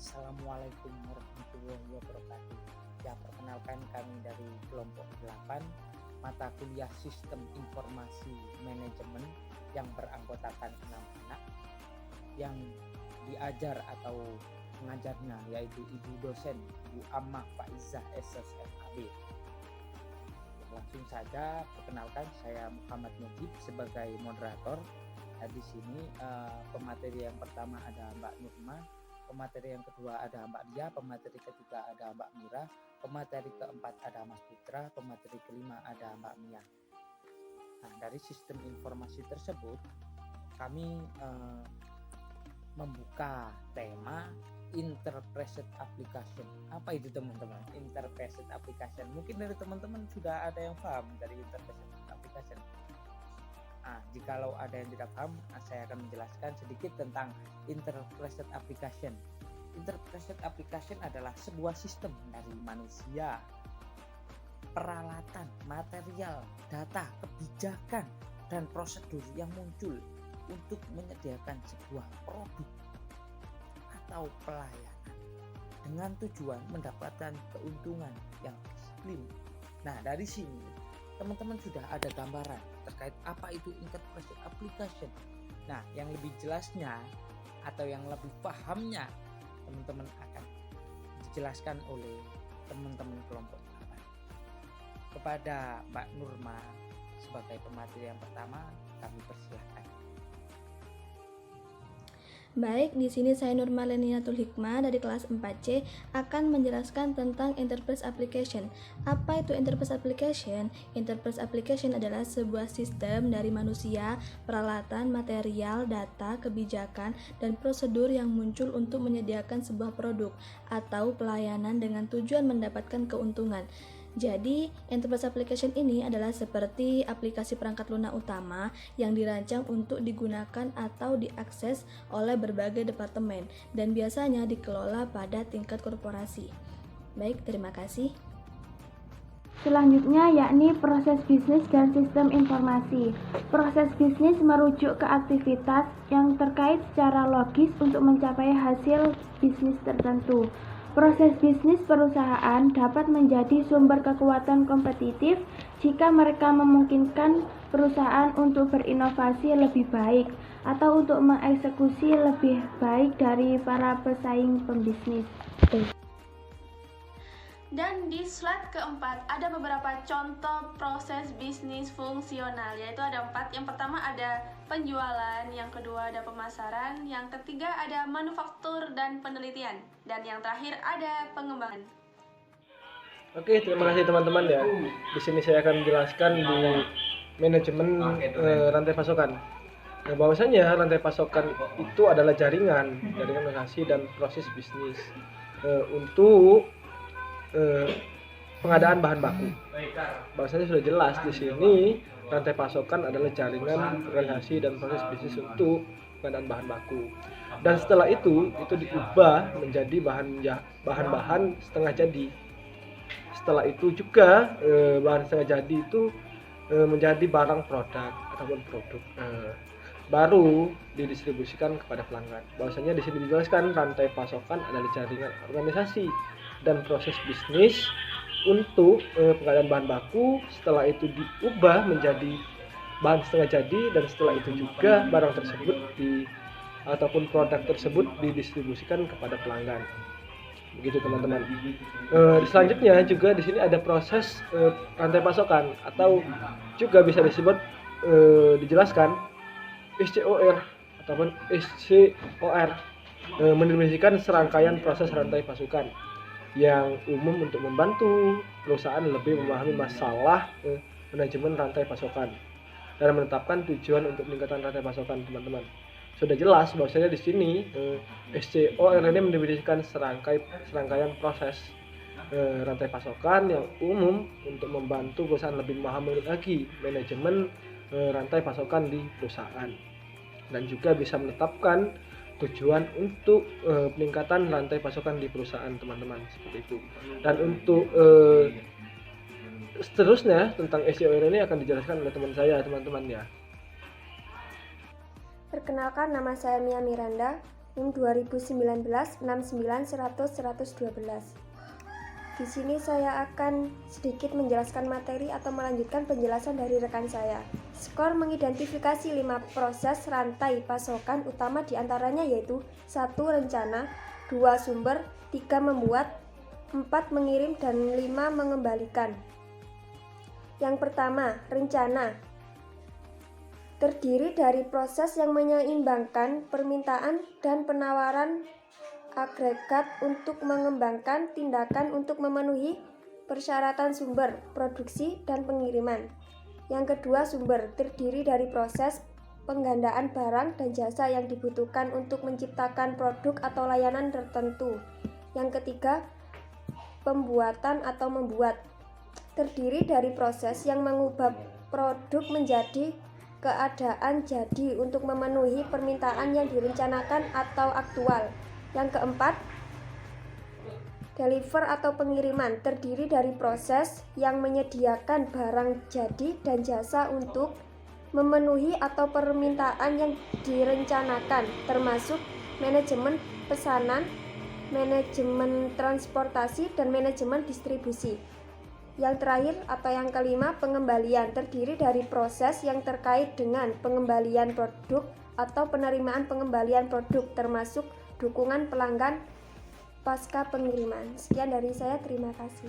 Assalamualaikum warahmatullahi wabarakatuh. Ya, perkenalkan kami dari kelompok 8 mata kuliah Sistem Informasi Manajemen yang beranggotakan 6 anak yang diajar atau pengajarnya yaitu Ibu dosen Bu Ammah Faizah SSMAB. Langsung saja perkenalkan, saya Muhammad Mujib sebagai moderator. Di sini pemateri yang pertama ada Mbak Nurma, pemateri yang kedua ada Mbak Dia, pemateri ketiga ada Mbak Mira, pemateri keempat ada Mas Putra, pemateri kelima ada Mbak Mia. Nah, dari sistem informasi tersebut kami membuka tema Interpreted Application. Apa itu teman-teman? Interpreted Application. Mungkin dari teman-teman sudah ada yang paham dari Interpreted Application. Jikalau ada yang tidak paham, saya akan menjelaskan sedikit tentang Interpreted Application. Interpreted Application adalah sebuah sistem dari manusia, peralatan, material, data, kebijakan, dan prosedur yang muncul untuk menyediakan sebuah produk atau pelayanan dengan tujuan mendapatkan keuntungan yang disiplin. Nah, dari sini teman-teman sudah ada gambaran terkait apa itu Interpreted Application. Nah, yang lebih jelasnya atau yang lebih pahamnya teman-teman akan dijelaskan oleh teman-teman kelompok 8. Kepada Mbak Nurma sebagai pemateri yang pertama, kami persilahkan. Baik, di sini saya Nurma Leniatul Hikmah dari kelas 4C akan menjelaskan tentang Enterprise Application. Apa itu Enterprise Application? Enterprise Application adalah sebuah sistem dari manusia, peralatan, material, data, kebijakan, dan prosedur yang muncul untuk menyediakan sebuah produk atau pelayanan dengan tujuan mendapatkan keuntungan. Jadi, Enterprise Application ini adalah seperti aplikasi perangkat lunak utama yang dirancang untuk digunakan atau diakses oleh berbagai departemen dan biasanya dikelola pada tingkat korporasi. Baik, terima kasih. Selanjutnya yakni proses bisnis dan sistem informasi. Proses bisnis merujuk ke aktivitas yang terkait secara logis untuk mencapai hasil bisnis tertentu. Proses bisnis perusahaan dapat menjadi sumber kekuatan kompetitif jika mereka memungkinkan perusahaan untuk berinovasi lebih baik atau untuk mengeksekusi lebih baik dari para pesaing pembisnis. Dan di slide keempat ada beberapa contoh proses bisnis fungsional, yaitu ada 4. Yang pertama ada penjualan, yang kedua ada pemasaran, yang ketiga ada manufaktur dan penelitian, dan yang terakhir ada pengembangan. Oke, terima kasih teman-teman ya. Di sini saya akan menjelaskan di manajemen rantai pasokan. Nah, bahwasanya rantai pasokan itu adalah jaringan organisasi dan proses bisnis untuk pengadaan bahan baku. Bahwasanya sudah jelas di sini rantai pasokan adalah jaringan organisasi dan proses bisnis untuk pengadaan bahan baku. Dan setelah itu diubah menjadi bahan-bahan setengah jadi. Setelah itu juga bahan setengah jadi itu menjadi barang produk ataupun produk baru didistribusikan kepada pelanggan. Bahwasanya di sini dijelaskan rantai pasokan adalah jaringan organisasi dan proses bisnis untuk pengadaan bahan baku. Setelah itu diubah menjadi bahan setengah jadi, dan setelah itu juga barang tersebut ataupun produk tersebut didistribusikan kepada pelanggan. Begitu teman-teman. Selanjutnya juga di sini ada proses rantai pasokan atau juga bisa disebut dijelaskan SCOR ataupun SCOR, mendefinisikan serangkaian proses rantai pasokan yang umum untuk membantu perusahaan lebih memahami masalah manajemen rantai pasokan dan menetapkan tujuan untuk peningkatan rantai pasokan, teman-teman. Sudah jelas bahwasanya di sini SCOR ini mendefinisikan serangkaian proses rantai pasokan yang umum untuk membantu perusahaan lebih memahami lagi manajemen rantai pasokan di perusahaan, dan juga bisa menetapkan tujuan untuk peningkatan rantai pasokan di perusahaan, teman-teman, seperti itu. Dan untuk seterusnya tentang SCOR ini akan dijelaskan oleh teman saya, teman-teman ya. Perkenalkan, nama saya Mia Miranda. NIM 2019-69-100-112. Di sini saya akan sedikit menjelaskan materi atau melanjutkan penjelasan dari rekan saya. SCORE mengidentifikasi 5 proses rantai pasokan utama diantaranya yaitu 1. Rencana, 2. Sumber, 3. Membuat, 4. Mengirim, dan 5. Mengembalikan. Yang pertama, rencana. Terdiri dari proses yang menyeimbangkan permintaan dan penawaran agregat untuk mengembangkan tindakan untuk memenuhi persyaratan sumber, produksi, dan pengiriman. Yang kedua, sumber. Terdiri dari proses penggandaan barang dan jasa yang dibutuhkan untuk menciptakan produk atau layanan tertentu. Yang ketiga, pembuatan atau membuat. Terdiri dari proses yang mengubah produk menjadi keadaan jadi untuk memenuhi permintaan yang direncanakan atau aktual. Yang keempat, deliver atau pengiriman. Terdiri dari proses yang menyediakan barang jadi dan jasa untuk memenuhi atau permintaan yang direncanakan, termasuk manajemen pesanan, manajemen transportasi, dan manajemen distribusi. Yang terakhir atau yang kelima, pengembalian. Terdiri dari proses yang terkait dengan pengembalian produk atau penerimaan pengembalian produk, termasuk dukungan pelanggan pasca pengiriman. Sekian dari saya, terima kasih.